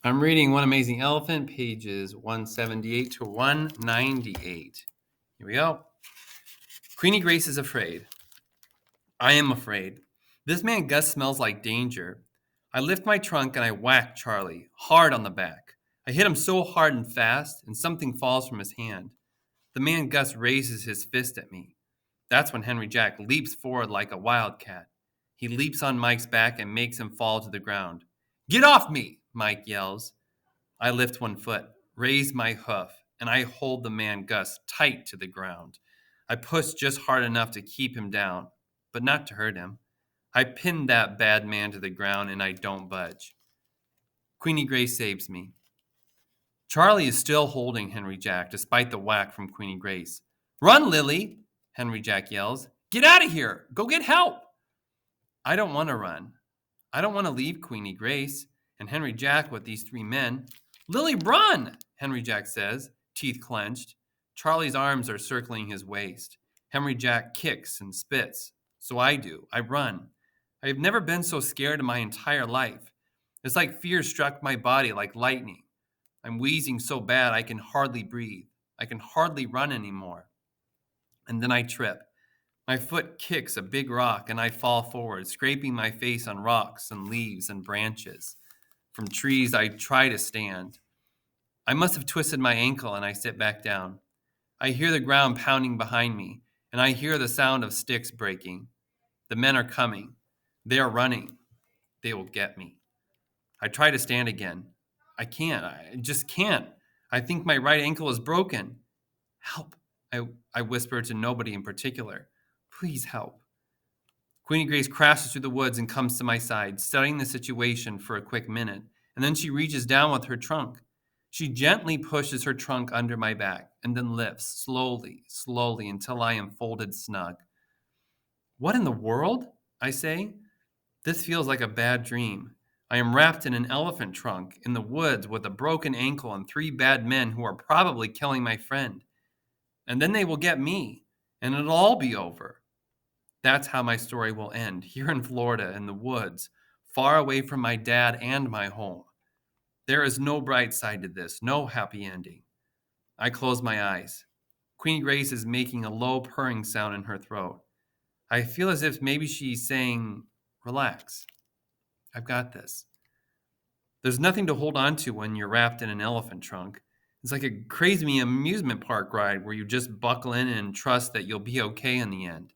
I'm reading One Amazing Elephant, pages 178 to 198. Here we go. Queenie Grace is afraid. I am afraid. This man Gus smells like danger. I lift my trunk and I whack Charlie hard on the back. I hit him so hard and fast, and something falls from his hand. The man Gus raises his fist at me. That's when Henry Jack leaps forward like a wildcat. He leaps on Mike's back and makes him fall to the ground. Get off me, Mike yells. I lift one foot, raise my hoof, and I hold the man Gus tight to the ground. I push just hard enough to keep him down, but not to hurt him. I pin that bad man to the ground and I don't budge. Queenie Grace saves me. Charlie is still holding Henry Jack despite the whack from Queenie Grace. Run, Lily, Henry Jack yells. Get out of here. Go get help. I don't want to run. I don't want to leave Queenie Grace and Henry Jack with these three men. Lily, run, Henry Jack says, teeth clenched. Charlie's arms are circling his waist. Henry Jack kicks and spits. So I do. I run. I have never been so scared in my entire life. It's like fear struck my body like lightning. I'm wheezing so bad I can hardly breathe. I can hardly run anymore. And then I trip. My foot kicks a big rock and I fall forward, scraping my face on rocks and leaves and branches. From trees, I try to stand. I must have twisted my ankle and I sit back down. I hear the ground pounding behind me and I hear the sound of sticks breaking. The men are coming. They are running. They will get me. I try to stand again. I can't. I just can't. I think my right ankle is broken. Help, I whisper to nobody in particular. Please help. Queenie Grace crashes through the woods and comes to my side, studying the situation for a quick minute, and then she reaches down with her trunk. She gently pushes her trunk under my back and then lifts slowly until I am folded snug. What in the world? I say. This feels like a bad dream. I am wrapped in an elephant trunk in the woods with a broken ankle and three bad men who are probably killing my friend. And then they will get me, and it'll all be over. That's how my story will end, here in Florida, in the woods, far away from my dad and my home. There is no bright side to this, no happy ending. I close my eyes. Queenie Grace is making a low purring sound in her throat. I feel as if maybe she's saying, relax. I've got this. There's nothing to hold on to when you're wrapped in an elephant trunk. It's like a crazy amusement park ride where you just buckle in and trust that you'll be okay in the end.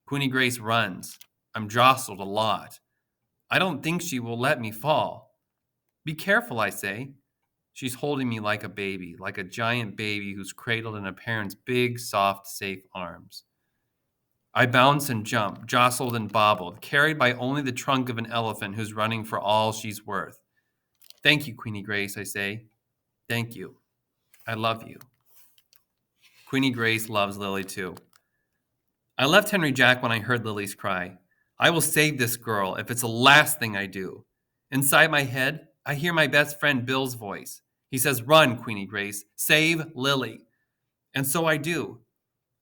Queenie Grace runs. I'm jostled a lot. I don't think she will let me fall. Be careful, I say. She's holding me like a baby, like a giant baby who's cradled in a parent's big, soft, safe arms. I bounce and jump, jostled and bobbled, carried by only the trunk of an elephant who's running for all she's worth. Thank you, Queenie Grace, I say. Thank you. I love you. Queenie Grace loves Lily too. I left Henry Jack when I heard Lily's cry. I will save this girl if it's the last thing I do. Inside my head, I hear my best friend Bill's voice. He says, run, Queenie Grace, save Lily. And so I do.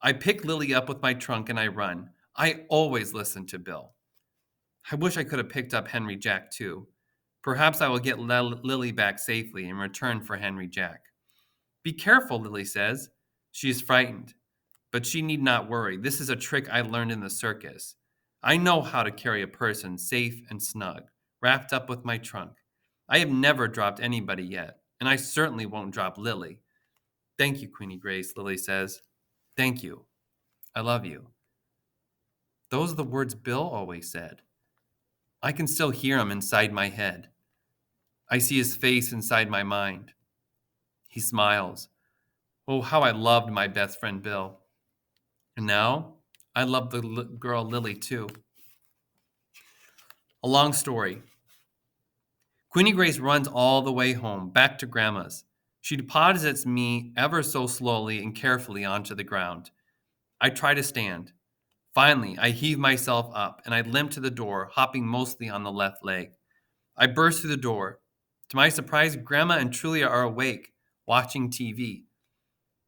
I pick Lily up with my trunk and I run. I always listen to Bill. I wish I could have picked up Henry Jack too. Perhaps I will get Lily back safely in return for Henry Jack. Be careful, Lily says. She is frightened. But she need not worry. This is a trick I learned in the circus. I know how to carry a person safe and snug, wrapped up with my trunk. I have never dropped anybody yet, and I certainly won't drop Lily. Thank you, Queenie Grace, Lily says. Thank you. I love you. Those are the words Bill always said. I can still hear him inside my head. I see his face inside my mind. He smiles. Oh, how I loved my best friend Bill. And now, I love the girl Lily too. A long story. Queenie Grace runs all the way home, back to Grandma's. She deposits me ever so slowly and carefully onto the ground. I try to stand. Finally, I heave myself up and I limp to the door, hopping mostly on the left leg. I burst through the door. To my surprise, Grandma and Trulia are awake, watching TV.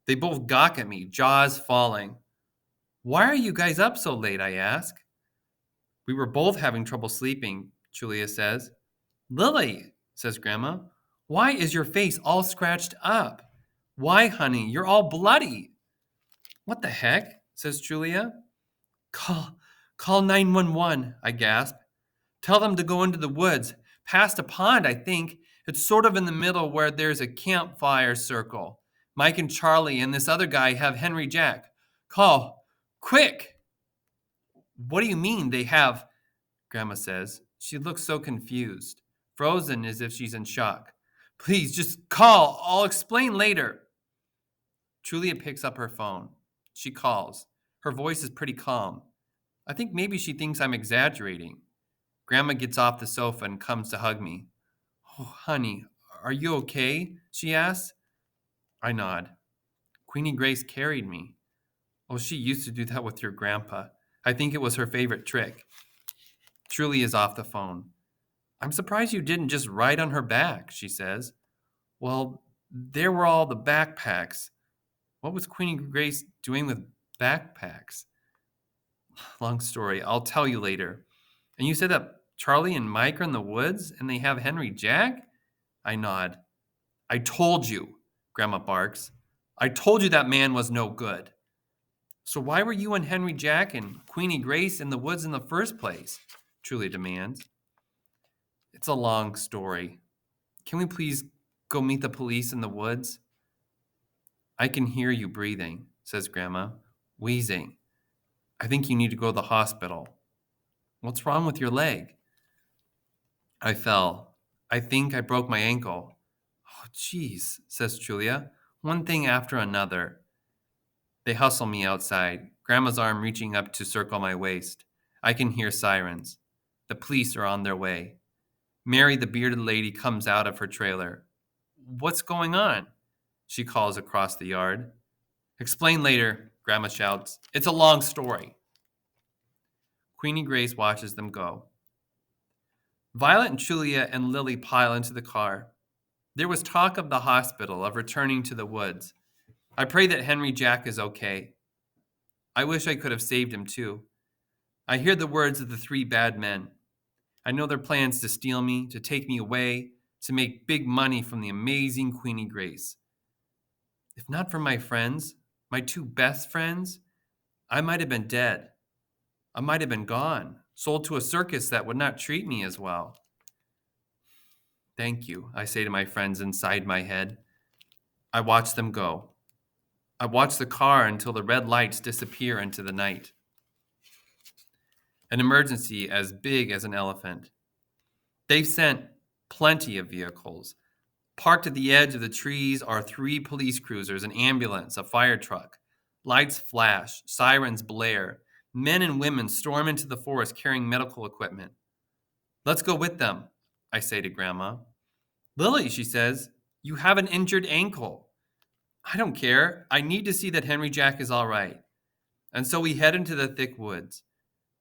They both gawk at me, jaws falling. Why are you guys up so late? I ask. We were both having trouble sleeping, Trulia says. Lily, says Grandma, Why is your face all scratched up? Why, honey, you're all bloody. What the heck? Says Julia. Call, call 911, I gasp. Tell them to go into the woods, past a pond, I think. It's sort of in the middle where there's a campfire circle. Mike and Charlie and this other guy have Henry Jack. Call, quick! What do you mean they have? Grandma says. She looks so confused, frozen as if she's in shock. Please, just call. I'll explain later. Julia picks up her phone. She calls. Her voice is pretty calm. I think maybe she thinks I'm exaggerating. Grandma gets off the sofa and comes to hug me. Oh, honey, are you okay? She asks. I nod. Queenie Grace carried me. Oh, she used to do that with your grandpa. I think it was her favorite trick. Truly is off the phone. I'm surprised you didn't just ride on her back, she says. Well, there were all the backpacks. What was Queenie Grace doing with backpacks? Long story. I'll tell you later. And you said that Charlie and Mike are in the woods and they have Henry Jack? I nod. I told you, Grandma barks. I told you that man was no good. So why were you and Henry Jack and Queenie Grace in the woods in the first place? Truly demands. It's a long story. Can we please go meet the police in the woods? I can hear you breathing, says Grandma, wheezing. I think you need to go to the hospital. What's wrong with your leg? I fell. I think I broke my ankle. Oh, geez, says Julia. One thing after another. They hustle me outside, Grandma's arm reaching up to circle my waist. I can hear sirens. The police are on their way. Mary, the bearded lady, comes out of her trailer. What's going on? She calls across the yard. Explain later, Grandma shouts. It's a long story. Queenie Grace watches them go. Violet and Julia and Lily pile into the car. There was talk of the hospital, of returning to the woods. I pray that Henry Jack is okay. I wish I could have saved him too. I hear the words of the three bad men. I know their plans to steal me, to take me away, to make big money from the amazing Queenie Grace. If not for my friends, my two best friends, I might have been dead. I might have been gone, sold to a circus that would not treat me as well. Thank you, I say to my friends inside my head. I watch them go. I watch the car until the red lights disappear into the night. An emergency as big as an elephant. They've sent plenty of vehicles. Parked at the edge of the trees are 3 police cruisers, an ambulance, a fire truck. Lights flash, sirens blare. Men and women storm into the forest carrying medical equipment. Let's go with them, I say to Grandma. Lily, she says, you have an injured ankle. I don't care. I need to see that Henry Jack is all right. And so we head into the thick woods.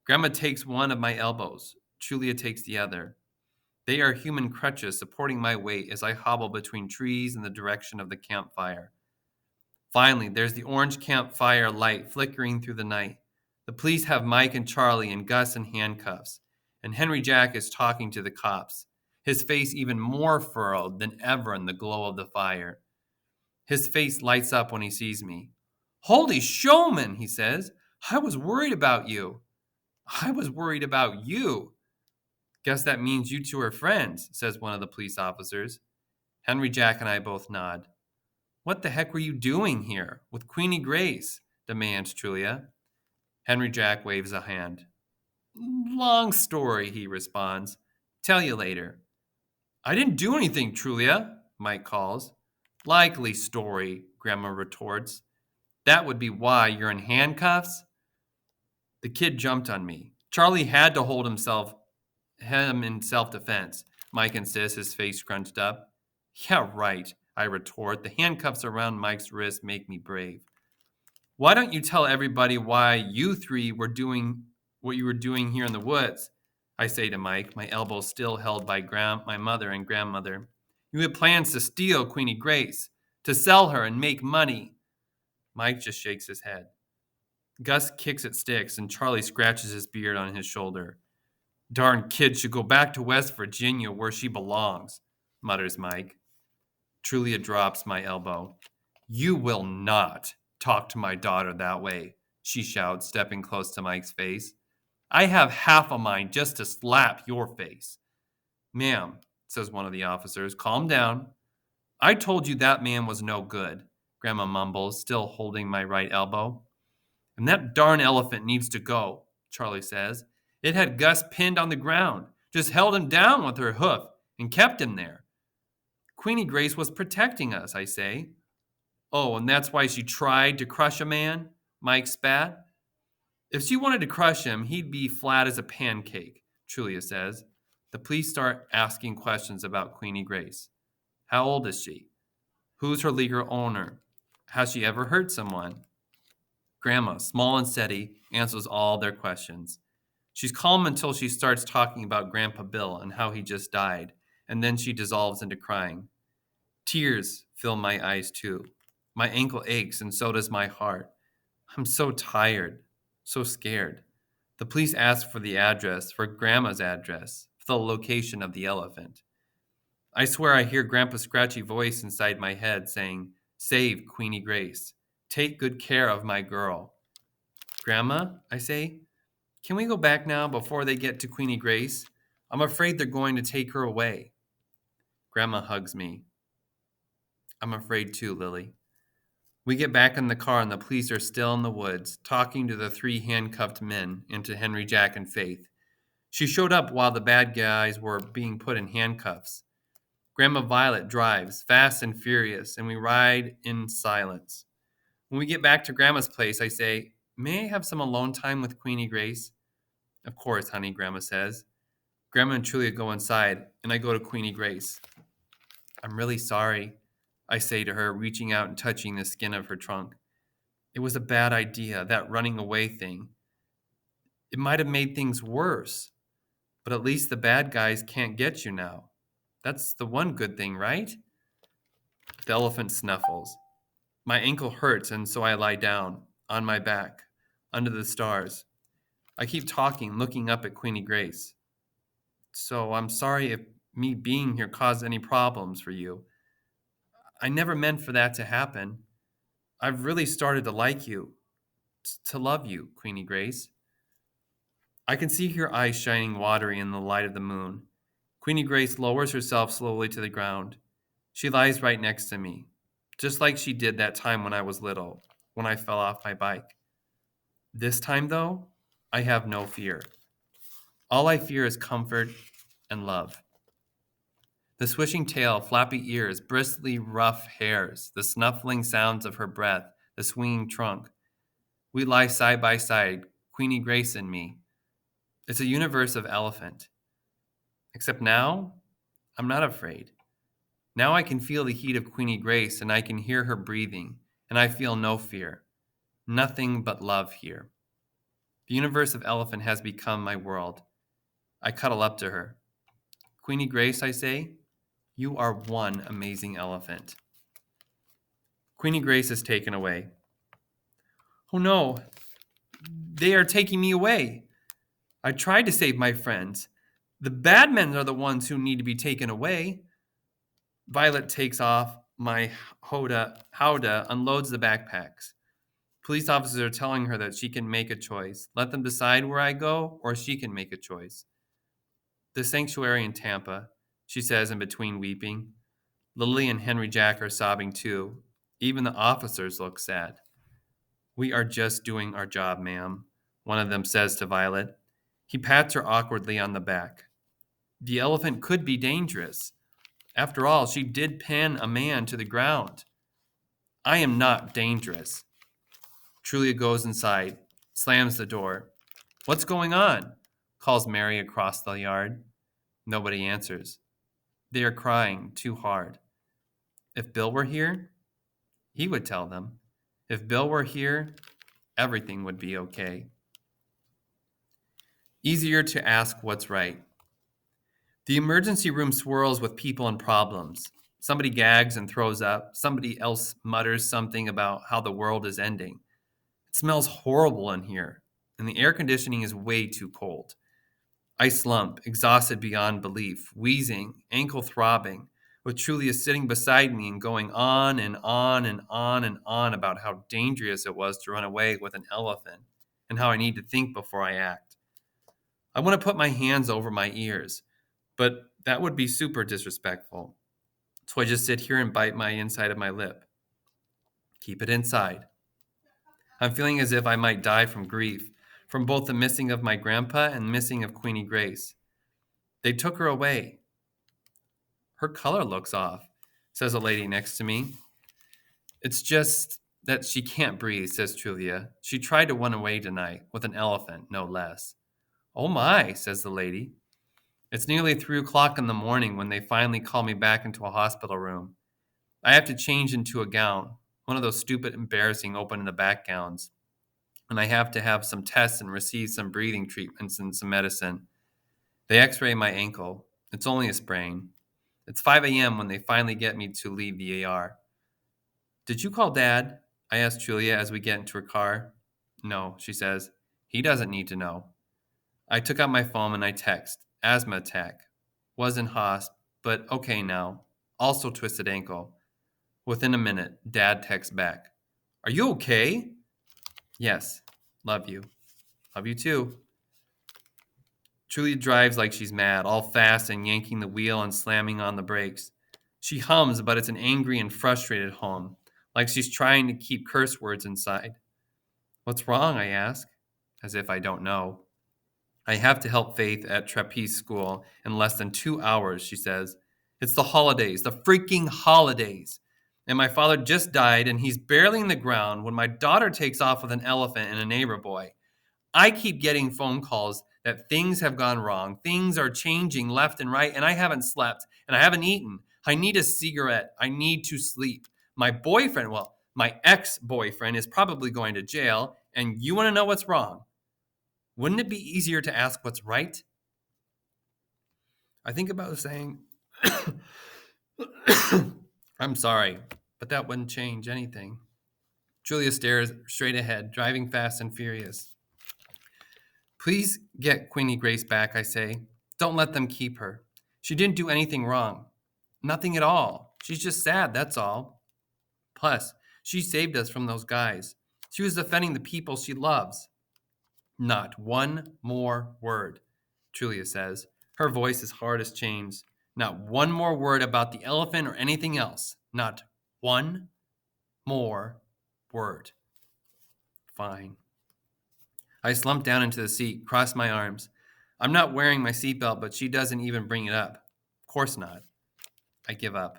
Grandma takes one of my elbows. Julia takes the other. They are human crutches supporting my weight as I hobble between trees in the direction of the campfire. Finally, there's the orange campfire light flickering through the night. The police have Mike and Charlie and Gus in handcuffs, and Henry Jack is talking to the cops, his face even more furrowed than ever in the glow of the fire. His face lights up when he sees me. Holy showman, he says. I was worried about you. I was worried about you. Guess that means you two are friends, says one of the police officers. Henry Jack and I both nod. What the heck were you doing here with Queenie Grace? Demands Julia. Henry Jack waves a hand. Long story, he responds. Tell you later. I didn't do anything, Julia, Mike calls. Likely story, Grandma retorts. That would be why you're in handcuffs? The kid jumped on me. Charlie had to hold him in self-defense, Mike insists, his face scrunched up. Yeah, right, I retort. The handcuffs around Mike's wrist make me brave. Why don't you tell everybody why you three were doing what you were doing here in the woods? I say to Mike, my elbow still held by my mother and grandmother. You had plans to steal Queenie Grace, to sell her and make money. Mike just shakes his head. Gus kicks at sticks and Charlie scratches his beard on his shoulder. Darn kid should go back to West Virginia where she belongs, mutters Mike. Trulia drops my elbow. You will not talk to my daughter that way, she shouts, stepping close to Mike's face. I have half a mind just to slap your face. Ma'am, says one of the officers, calm down. I told you that man was no good, Grandma mumbles, still holding my right elbow. And that darn elephant needs to go, Charlie says. It had Gus pinned on the ground, just held him down with her hoof and kept him there. Queenie Grace was protecting us, I say. Oh, and that's why she tried to crush a man? Mike spat. If she wanted to crush him, he'd be flat as a pancake, Trulia says. The police start asking questions about Queenie Grace. How old is she? Who's her legal owner? Has she ever hurt someone? Grandma, small and steady, answers all their questions. She's calm until she starts talking about Grandpa Bill and how he just died, and then she dissolves into crying. Tears fill my eyes too. My ankle aches, and so does my heart. I'm so tired, so scared. The police ask for the address, for Grandma's address, for the location of the elephant. I swear I hear Grandpa's scratchy voice inside my head saying, Save Queenie Grace. Take good care of my girl. Grandma, I say, can we go back now before they get to Queenie Grace? I'm afraid they're going to take her away. Grandma hugs me. I'm afraid too, Lily. We get back in the car and the police are still in the woods, talking to the 3 handcuffed men and to Henry, Jack, and Faith. She showed up while the bad guys were being put in handcuffs. Grandma Violet drives, fast and furious, and we ride in silence. When we get back to Grandma's place, I say, May I have some alone time with Queenie Grace? Of course, honey, Grandma says. Grandma and Trulia go inside, and I go to Queenie Grace. I'm really sorry, I say to her, reaching out and touching the skin of her trunk. It was a bad idea, that running away thing. It might have made things worse, but at least the bad guys can't get you now. That's the one good thing, right? The elephant snuffles. My ankle hurts, and so I lie down, on my back, under the stars. I keep talking, looking up at Queenie Grace. So I'm sorry if me being here caused any problems for you. I never meant for that to happen. I've really started to like you, to love you, Queenie Grace. I can see her eyes shining watery in the light of the moon. Queenie Grace lowers herself slowly to the ground. She lies right next to me, just like she did that time when I was little, when I fell off my bike. This time, though, I have no fear. All I fear is comfort and love. The swishing tail, flappy ears, bristly, rough hairs, the snuffling sounds of her breath, the swinging trunk. We lie side by side, Queenie Grace and me. It's a universe of elephant. Except now, I'm not afraid. Now I can feel the heat of Queenie Grace, and I can hear her breathing, and I feel no fear. Nothing but love here. The universe of elephant has become my world. I cuddle up to her. Queenie Grace, I say, you are one amazing elephant. Queenie Grace is taken away. Oh no, they are taking me away. I tried to save my friends. The bad men are the ones who need to be taken away. Violet takes off my howdah, unloads the backpacks. Police officers are telling her that she can make a choice. Let them decide where I go, or she can make a choice. The sanctuary in Tampa, she says in between weeping. Lily and Henry Jack are sobbing too. Even the officers look sad. We are just doing our job, ma'am, one of them says to Violet. He pats her awkwardly on the back. The elephant could be dangerous. After all, she did pin a man to the ground. I am not dangerous. Trulia goes inside, slams the door. What's going on? Calls Mary across the yard. Nobody answers. They are crying too hard. If Bill were here, he would tell them. If Bill were here, everything would be okay. Easier to ask what's right. The emergency room swirls with people and problems. Somebody gags and throws up. Somebody else mutters something about how the world is ending. It smells horrible in here, and the air conditioning is way too cold. I slump, exhausted beyond belief, wheezing, ankle throbbing, with Trulia sitting beside me and going on and on and on and on about how dangerous it was to run away with an elephant and how I need to think before I act. I want to put my hands over my ears, but that would be super disrespectful. So I just sit here and bite my inside of my lip. Keep it inside. I'm feeling as if I might die from grief, from both the missing of my grandpa and missing of Queenie Grace. They took her away. Her color looks off, says a lady next to me. It's just that she can't breathe, says Trulia. She tried to run away tonight with an elephant, no less. Oh my, says the lady. It's nearly 3 o'clock in the morning when they finally call me back into a hospital room. I have to change into a gown, one of those stupid, embarrassing open in the back gowns. And I have to have some tests and receive some breathing treatments and some medicine. They x-ray my ankle. It's only a sprain. It's 5 a.m. when they finally get me to leave the AR. Did you call Dad? I asked Julia as we get into her car. No, she says. He doesn't need to know. I took out my phone and I text. Asthma attack. Was in hosp, but okay now. Also twisted ankle. Within a minute, Dad texts back. Are you okay? Yes. Love you. Love you too. Julia drives like she's mad, all fast and yanking the wheel and slamming on the brakes. She hums, but it's an angry and frustrated hum, like she's trying to keep curse words inside. What's wrong? I ask, as if I don't know. I have to help Faith at trapeze school in less than 2 hours, she says. It's the holidays, the freaking holidays. And my father just died and he's barely in the ground when my daughter takes off with an elephant and a neighbor boy. I keep getting phone calls that things have gone wrong. Things are changing left and right, and I haven't slept and I haven't eaten. I need a cigarette. I need to sleep. My boyfriend, well, my ex-boyfriend is probably going to jail, and you want to know what's wrong? Wouldn't it be easier to ask what's right? I think about saying, I'm sorry, but that wouldn't change anything. Julia stares straight ahead, driving fast and furious. Please get Queenie Grace back, I say. Don't let them keep her. She didn't do anything wrong. Nothing at all. She's just sad, that's all. Plus, she saved us from those guys. She was defending the people she loves. Not one more word, Julia says. Her voice is hard as chains. Not one more word about the elephant or anything else. Not one more word. Fine. I slump down into the seat, cross my arms. I'm not wearing my seatbelt, but she doesn't even bring it up. Of course not. I give up.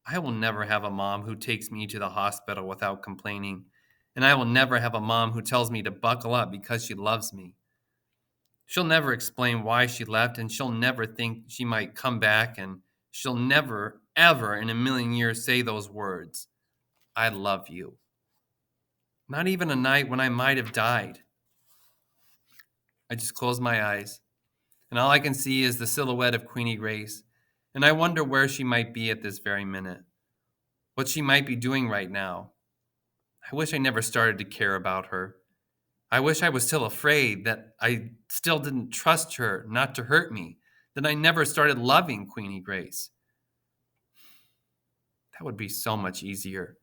I will never have a mom who takes me to the hospital without complaining. And I will never have a mom who tells me to buckle up because she loves me. She'll never explain why she left, and she'll never think she might come back, and she'll never, ever in a million years say those words. I love you. Not even a night when I might have died. I just close my eyes, and all I can see is the silhouette of Queenie Grace, and I wonder where she might be at this very minute, what she might be doing right now. I wish I never started to care about her. I wish I was still afraid, that I still didn't trust her not to hurt me, that I never started loving Queenie Grace. That would be so much easier.